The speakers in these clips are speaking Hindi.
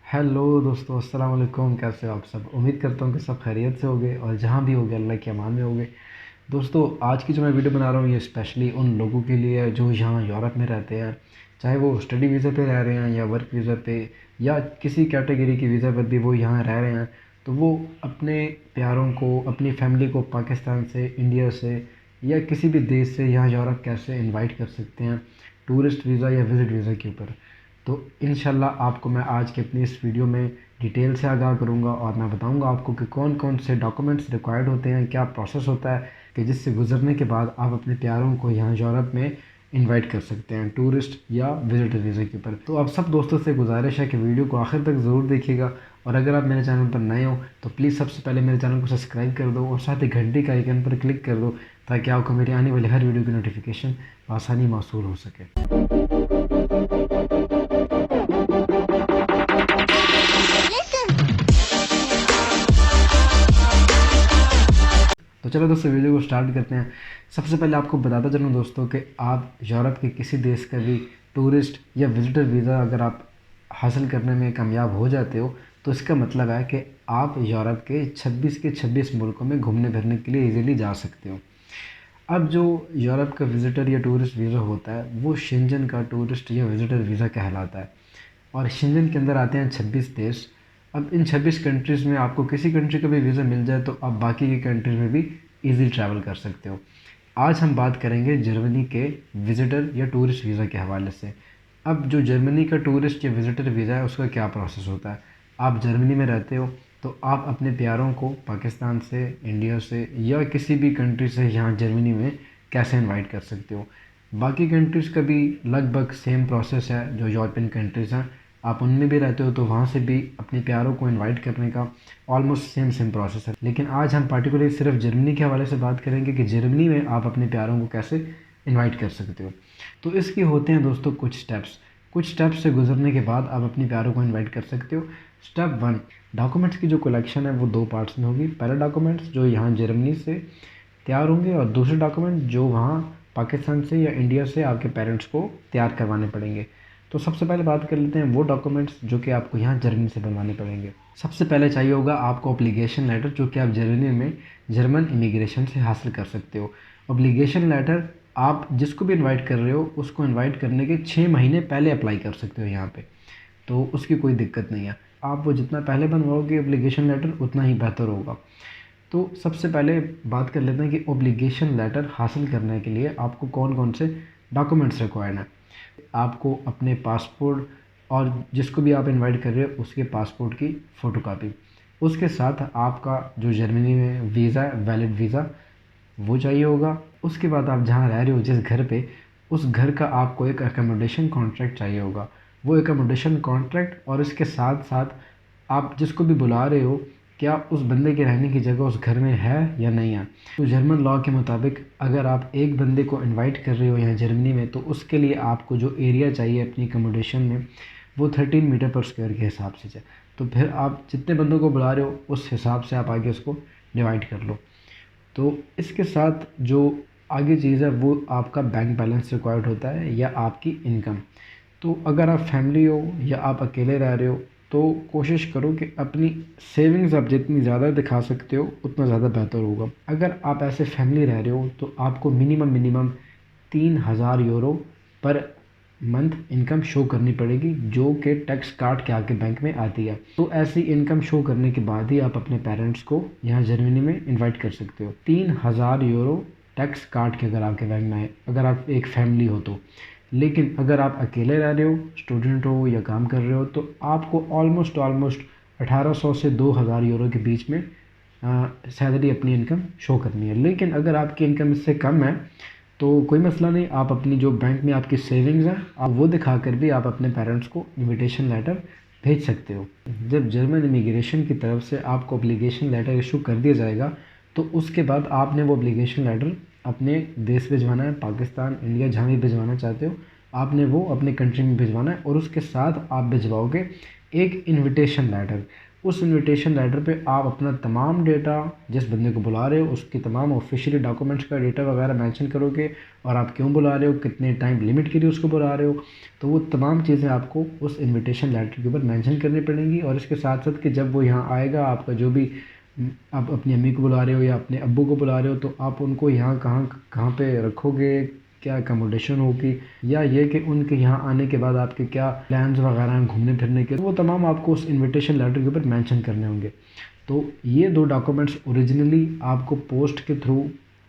हेलो दोस्तों, अस्सलाम वालेकुम। कैसे हो आप सब? उम्मीद करता हूँ कि सब खैरियत से होगे और जहाँ भी होगे अल्लाह के अमान में होगे। दोस्तों, आज की जो मैं वीडियो बना रहा हूँ ये स्पेशली उन लोगों के लिए है जो यहाँ यूरोप में रहते हैं, चाहे वो स्टडी वीज़ा पे रह रहे हैं या वर्क वीज़ा पे या किसी कैटेगरी की वीज़ा पर भी वो यहाँ रह रहे हैं। तो वो अपने प्यारों को, अपनी फैमिली को पाकिस्तान से, इंडिया से या किसी भी देश से यहाँ यूरोप कैसे इनवाइट कर सकते हैं टूरिस्ट वीज़ा या विज़िट वीज़ा के ऊपर। तो इंशाल्लाह आपको मैं आज के अपनी इस वीडियो में डिटेल से आगाह करूंगा और मैं बताऊंगा आपको कि कौन कौन से डॉक्यूमेंट्स रिक्वायर्ड होते हैं, क्या प्रोसेस होता है कि जिससे गुजरने के बाद आप अपने प्यारों को यहाँ यूरोप में इनवाइट कर सकते हैं टूरिस्ट या विजिटर वीज़ा के ऊपर। तो आप सब दोस्तों से गुजारिश है कि वीडियो को आखिर तक ज़रूर देखिएगा और अगर आप मेरे चैनल पर नए हो तो प्लीज़ सबसे पहले मेरे चैनल को सब्सक्राइब कर दो और साथ ही घंटी का आइकन पर क्लिक कर दो ताकि आपको मेरी आने वाली हर वीडियो की नोटिफिकेशन आसानी मौसूल हो सके। तो चलो दोस्तों, वीडियो को स्टार्ट करते हैं। सबसे पहले आपको बताता चलूँ दोस्तों कि आप यूरोप के किसी देश का भी टूरिस्ट या विजिटर वीज़ा अगर आप हासिल करने में कामयाब हो जाते हो तो इसका मतलब है कि आप यूरोप के 26 मुल्कों में घूमने फिरने के लिए इजीली जा सकते हो। अब जो यूरोप का विज़िटर या टूरिस्ट वीज़ा होता है वो शेंजन का टूरिस्ट या विज़िटर वीज़ा कहलाता है और शेंजन के अंदर आते हैं 26 देश। अब इन 26 कंट्रीज़ में आपको किसी कंट्री का भी वीज़ा मिल जाए तो आप बाकी की कंट्रीज़ में भी ईज़िली ट्रैवल कर सकते हो। आज हम बात करेंगे जर्मनी के विज़िटर या टूरिस्ट वीज़ा के हवाले से। अब जो जर्मनी का टूरिस्ट या विज़िटर वीज़ा है उसका क्या प्रोसेस होता है। आप जर्मनी में रहते हो तो आप अपने प्यारों को पाकिस्तान से, इंडिया से या किसी भी कंट्री से यहाँ जर्मनी में कैसे इनवाइट कर सकते हो। बाकी कंट्रीज़ का भी लगभग सेम प्रोसेस है। जो यूरोपियन कंट्रीज़ हैं आप उनमें भी रहते हो तो वहाँ से भी अपने प्यारों को इनवाइट करने का ऑलमोस्ट सेम प्रोसेस है। लेकिन आज हम पार्टिकुलरली सिर्फ जर्मनी के हवाले से बात करेंगे कि जर्मनी में आप अपने प्यारों को कैसे इनवाइट कर सकते हो। तो इसके होते हैं दोस्तों कुछ स्टेप्स से गुजरने के बाद आप अपने प्यारों को इनवाइट कर सकते हो। स्टेप 1, डॉक्यूमेंट्स की जो कलेक्शन है वो दो पार्ट्स में होगी। पहला डॉक्यूमेंट्स जो यहाँ जर्मनी से तैयार होंगे और दूसरे डॉक्यूमेंट जो वहाँ पाकिस्तान से या इंडिया से आपके पेरेंट्स को तैयार करवाने पड़ेंगे। तो सबसे पहले बात कर लेते हैं वो डॉक्यूमेंट्स जो कि आपको यहाँ जर्मनी से बनवाने पड़ेंगे। सबसे पहले चाहिए होगा आपको ऑब्लिगेशन लेटर जो कि आप जर्मनी में जर्मन इमिग्रेशन से हासिल कर सकते हो। ऑब्लिगेशन लेटर आप जिसको भी इनवाइट कर रहे हो उसको इनवाइट करने के 6 महीने पहले अप्लाई कर सकते हो यहाँ पे, तो उसकी कोई दिक्कत नहीं है। आप वो जितना पहले बनवाओगे ऑब्लिगेशन लेटर उतना ही बेहतर होगा। तो सबसे पहले बात कर लेते हैं कि ऑब्लिगेशन लेटर हासिल करने के लिए आपको कौन कौन से डॉक्यूमेंट्स रिक्वायर्ड हैं। आपको अपने पासपोर्ट और जिसको भी आप इनवाइट कर रहे हो उसके पासपोर्ट की फ़ोटोकॉपी, उसके साथ आपका जो जर्मनी में वीज़ा है वैलिड वीज़ा वो चाहिए होगा। उसके बाद आप जहाँ रह रहे हो जिस घर पे, उस घर का आपको एक अकोमोडेशन कॉन्ट्रैक्ट चाहिए होगा। वो अकोमोडेशन कॉन्ट्रैक्ट और इसके साथ साथ आप जिसको भी बुला रहे हो क्या उस बंदे के रहने की जगह उस घर में है या नहीं है। तो जर्मन लॉ के मुताबिक अगर आप एक बंदे को इनवाइट कर रहे हो यहाँ जर्मनी में तो उसके लिए आपको जो एरिया चाहिए अपनी अकोमोडेशन में वो 13 मीटर पर स्क्वायर के हिसाब से चाहिए। तो फिर आप जितने बंदों को बुला रहे हो उस हिसाब से आप आगे उसको डिवाइड कर लो। तो इसके साथ जो आगे चीज़ है वो आपका बैंक बैलेंस रिक्वायर्ड होता है या आपकी इनकम। तो अगर आप फैमिली हो या आप अकेले रह रहे हो तो कोशिश करो कि अपनी सेविंग्स आप जितनी ज़्यादा दिखा सकते हो उतना ज़्यादा बेहतर होगा। अगर आप ऐसे फैमिली रह रहे हो तो आपको minimum 3,000 euro per month income show करनी पड़ेगी जो कि टैक्स काट के आपके बैंक में आती है। तो ऐसी इनकम शो करने के बाद ही आप अपने पेरेंट्स को यहाँ जर्मनी में इनवाइट कर सकते हो। 3,000 यूरो टैक्स काट के अगर आपके बैंक में आए, अगर आप एक फैमिली हो तो। लेकिन अगर आप अकेले रह रहे हो, स्टूडेंट हो या काम कर रहे हो तो आपको ऑलमोस्ट 1800 से 2,000 यूरो के बीच में सैलरी अपनी इनकम शो करनी है। लेकिन अगर आपकी इनकम इससे कम है तो कोई मसला नहीं, आप अपनी जो बैंक में आपकी सेविंग्स हैं आप वो दिखा कर भी आप अपने पेरेंट्स को इनविटेशन लेटर भेज सकते हो। जब जर्मन इमिग्रेशन की तरफ से आपको ऑब्लिगेशन लेटर इशू कर दिया जाएगा तो उसके बाद आपने वो ऑब्लिगेशन लेटर अपने देश भिजवाना है, पाकिस्तान, इंडिया जहाँ भी भिजवाना चाहते हो आपने वो अपने कंट्री में भिजवाना है और उसके साथ आप भिजवाओगे एक इनविटेशन लेटर। उस इनविटेशन लेटर पे आप अपना तमाम डेटा, जिस बंदे को बुला रहे हो उसकी तमाम ऑफिशियली डॉक्यूमेंट्स का डेटा वगैरह मेंशन करोगे, और आप क्यों बुला रहे हो, कितने टाइम लिमिट के लिए उसको बुला रहे हो, तो वो तमाम चीज़ें आपको उस इनविटेशन लेटर के ऊपर मेंशन करनी पड़ेंगी। और इसके साथ साथ कि जब वो यहाँ आएगा, आपका जो भी आप अपनी अम्मी को बुला रहे हो या अपने अब्बू को बुला रहे हो, तो आप उनको यहाँ कहाँ कहाँ पे रखोगे, क्या अकोमोडेशन होगी, या ये कि उनके यहाँ आने के बाद आपके क्या प्लान्स वगैरह हैं घूमने फिरने के, तो वो तमाम आपको उस इनविटेशन लेटर के ऊपर मेंशन करने होंगे। तो ये 2 डॉक्यूमेंट्स ओरिजिनली आपको पोस्ट के थ्रू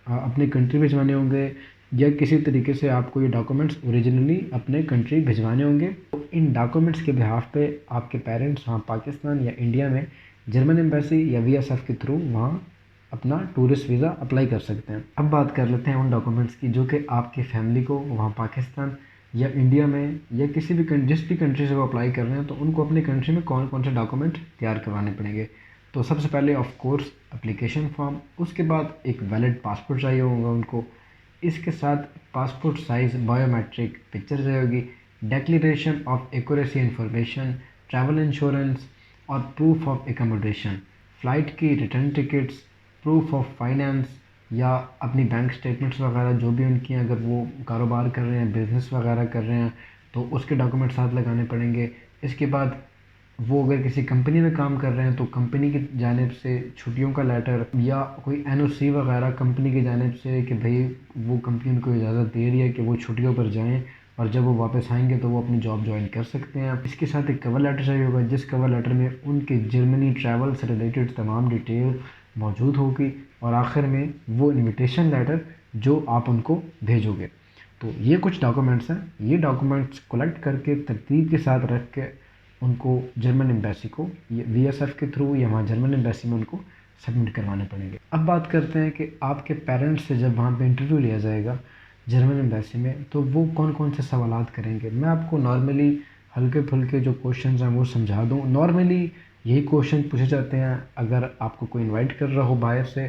अपनी कंट्री भिजवाने होंगे, या किसी तरीके से आपको ये डॉक्यूमेंट्स ओरिजिनली अपने कंट्री भिजवाने होंगे। तो इन डॉक्यूमेंट्स के बिहाफ पे आपके पेरेंट्स वहाँ पाकिस्तान या इंडिया में जर्मन एम्बेसी या VSF के थ्रू वहाँ अपना टूरिस्ट वीज़ा अप्लाई कर सकते हैं। अब बात कर लेते हैं उन डॉक्यूमेंट्स की जो कि आपकी फ़ैमिली को वहाँ पाकिस्तान या इंडिया में या किसी भी जिस भी कंट्री से वो अप्लाई कर रहे हैं, तो उनको अपनी कंट्री में कौन कौन से डॉक्यूमेंट तैयार करवाने पड़ेंगे। तो सबसे पहले ऑफ कोर्स एप्लीकेशन फॉर्म, उसके बाद एक वैलिड पासपोर्ट चाहिए होगा उनको, इसके साथ पासपोर्ट साइज़ बायोमेट्रिक पिक्चर चाहिए होगी, declaration of accuracy information, travel insurance और प्रूफ ऑफ एकोमोडेशन, फ़्लाइट की return tickets, proof of finance या अपनी बैंक स्टेटमेंट्स वगैरह जो भी उनकी हैं, अगर वो कारोबार कर रहे हैं, बिज़नेस वगैरह कर रहे हैं, तो उसके डॉक्यूमेंट साथ लगाने पड़ेंगे। इसके बाद वो अगर किसी कंपनी में काम कर रहे हैं तो कंपनी की जानिब से छुट्टियों का लेटर या कोई NOC वगैरह कंपनी की जानिब से कि भाई वो कंपनी उनको इजाज़त दे रही है कि वो छुट्टियों पर जाएं, और जब वो वापस आएंगे तो वो अपनी जॉब ज्वाइन कर सकते हैं। इसके साथ एक कवर लेटर चाहिए होगा, जिस कवर लेटर में उनके जर्मनी ट्रैवल से रिलेटेड तमाम डिटेल मौजूद होगी, और आखिर में वो इनविटेशन लेटर जो आप उनको भेजोगे। तो ये कुछ डॉक्यूमेंट्स हैं, ये डॉक्यूमेंट्स कलेक्ट करके तरतीब के साथ रख के उनको जर्मन एम्बेसी को VSF के थ्रू या वहाँ जर्मन एम्बेसी में उनको सबमिट करवाने पड़ेंगे। अब बात करते हैं कि आपके पेरेंट्स से जब वहाँ पे इंटरव्यू लिया जाएगा जर्मन एम्बेसी में, तो वो कौन कौन से सवालात करेंगे। मैं आपको नॉर्मली हल्के फुल्के जो क्वेश्चंस हैं वो समझा दूँ। नॉर्मली यही क्वेश्चन पूछे जाते हैं, अगर आपको कोई इनवाइट कर रहा हो बाहर से,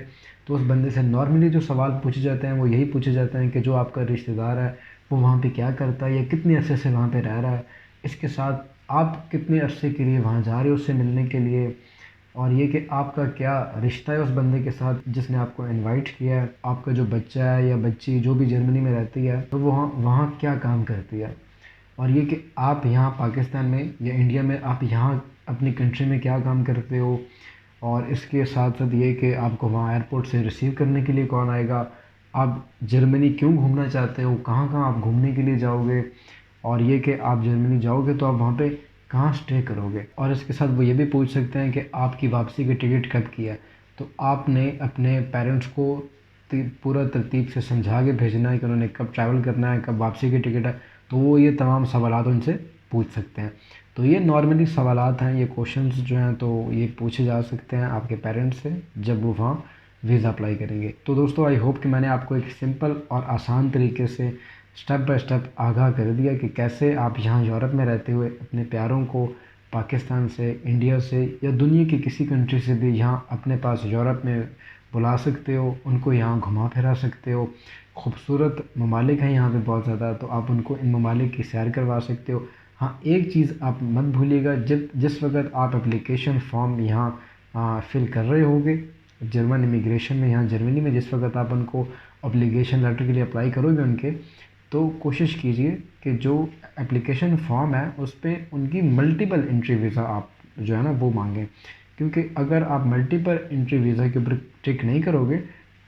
तो उस बंदे से नॉर्मली जो सवाल पूछे जाते हैं वो यही पूछे जाते हैं कि जो आपका रिश्तेदार है वो वहाँ पे क्या करता है या कितने अरसे से वहाँ पे रह रहा है, इसके साथ आप कितने अरसे के लिए वहाँ जा रहे हो उससे मिलने के लिए, और ये कि आपका क्या रिश्ता है उस बंदे के साथ जिसने आपको इनवाइट किया है, आपका जो बच्चा है या बच्ची जो भी जर्मनी में रहती है तो वो वहाँ वहाँ क्या काम करती है, और ये कि आप यहाँ पाकिस्तान में या इंडिया में आप यहाँ अपनी कंट्री में क्या काम करते हो, और इसके साथ साथ ये कि आपको वहाँ एयरपोर्ट से रिसीव करने के लिए कौन आएगा, आप जर्मनी क्यों घूमना चाहते हो, कहाँ कहाँ आप घूमने के लिए जाओगे, और ये कि आप जर्मनी जाओगे तो आप वहाँ पे कहाँ स्टे करोगे। और इसके साथ वो ये भी पूछ सकते हैं कि आपकी वापसी की टिकट कब की है। तो आपने अपने पेरेंट्स को पूरा तरतीब से समझा के भेजना है कि उन्होंने कब ट्रैवल करना है, कब वापसी की टिकट है, तो वो ये तमाम सवालात उनसे पूछ सकते हैं। तो ये नॉर्मली सवालात हैं, ये क्वेश्चंस जो हैं तो ये पूछे जा सकते हैं आपके पेरेंट्स से जब वो वहाँ वीज़ा अप्लाई करेंगे। तो दोस्तों आई होप कि मैंने आपको एक सिंपल और आसान तरीके से स्टेप बाय स्टेप आगाह कर दिया कि कैसे आप यहाँ यूरोप में रहते हुए अपने प्यारों को पाकिस्तान से, इंडिया से या दुनिया की किसी कंट्री से भी यहाँ अपने पास यूरोप में बुला सकते हो, उनको यहाँ घुमा फिरा सकते हो। खूबसूरत ममालिक हैं यहाँ पे बहुत ज़्यादा, तो आप उनको इन ममालिक की सैर करवा सकते हो। हाँ, एक चीज़ आप मत भूलिएगा, जिस वक्त आप एप्लीकेशन फॉर्म यहाँ फिल कर रहे होगे जर्मन इमिग्रेशन में, यहाँ जर्मनी में, जिस वक्त आप उनको ऑब्लिगेशन लेटर के लिए अप्लाई करोगे उनके, तो कोशिश कीजिए कि जो एप्लीकेशन फॉर्म है उस पर उनकी मल्टीपल एंट्री वीज़ा आप जो है ना वो मांगें, क्योंकि अगर आप मल्टीपल एंट्री वीज़ा के ऊपर टिक नहीं करोगे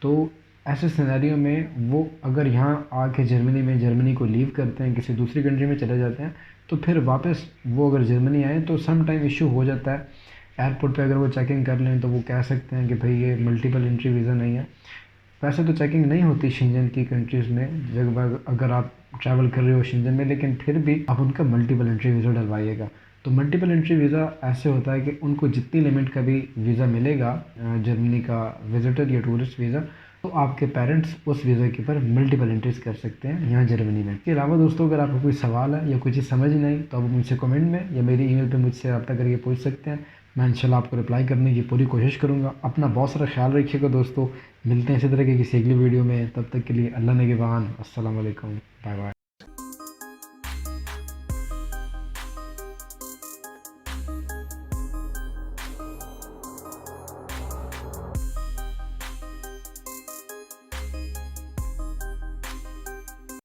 तो ऐसे सिनेरियो में वो अगर यहाँ आके जर्मनी को लीव करते हैं, किसी दूसरी कंट्री में चले जाते हैं, तो फिर वापस वो अगर जर्मनी आए तो सम टाइम इशू हो जाता है। एयरपोर्ट पे अगर वो चेकिंग कर लें तो वो कह सकते हैं कि भाई ये मल्टीपल एंट्री वीज़ा नहीं है। वैसे तो चेकिंग नहीं होती शेंजन की कंट्रीज़ में जब अगर आप ट्रैवल कर रहे हो शेंजन में, लेकिन फिर भी आप उनका मल्टीपल एंट्री वीज़ा डलवाइएगा। तो मल्टीपल एंट्री वीज़ा ऐसे होता है कि उनको जितनी लिमिट का भी वीज़ा मिलेगा जर्मनी का विज़िटर या टूरिस्ट वीज़ा, तो आपके पेरेंट्स उस वीज़ा के ऊपर मल्टीपल एंट्रीज़ कर सकते हैं यहाँ जर्मनी में। इसके अलावा दोस्तों अगर आपको कोई सवाल है या कोई चीज़ समझ नहीं आई तो आप मुझसे कमेंट में या मेरी ईमेल पे मुझसे रब्ता करके पूछ सकते हैं। मैं इंशाल्लाह आपको रिप्लाई करने की पूरी कोशिश करूँगा। अपना बहुत सारा ख्याल रखिएगा दोस्तों, मिलते हैं इसी तरह की किसी अगली वीडियो में, तब तक के लिए अल्लाह निगहबान। अस्सलाम वालेकुम, बाय बाय।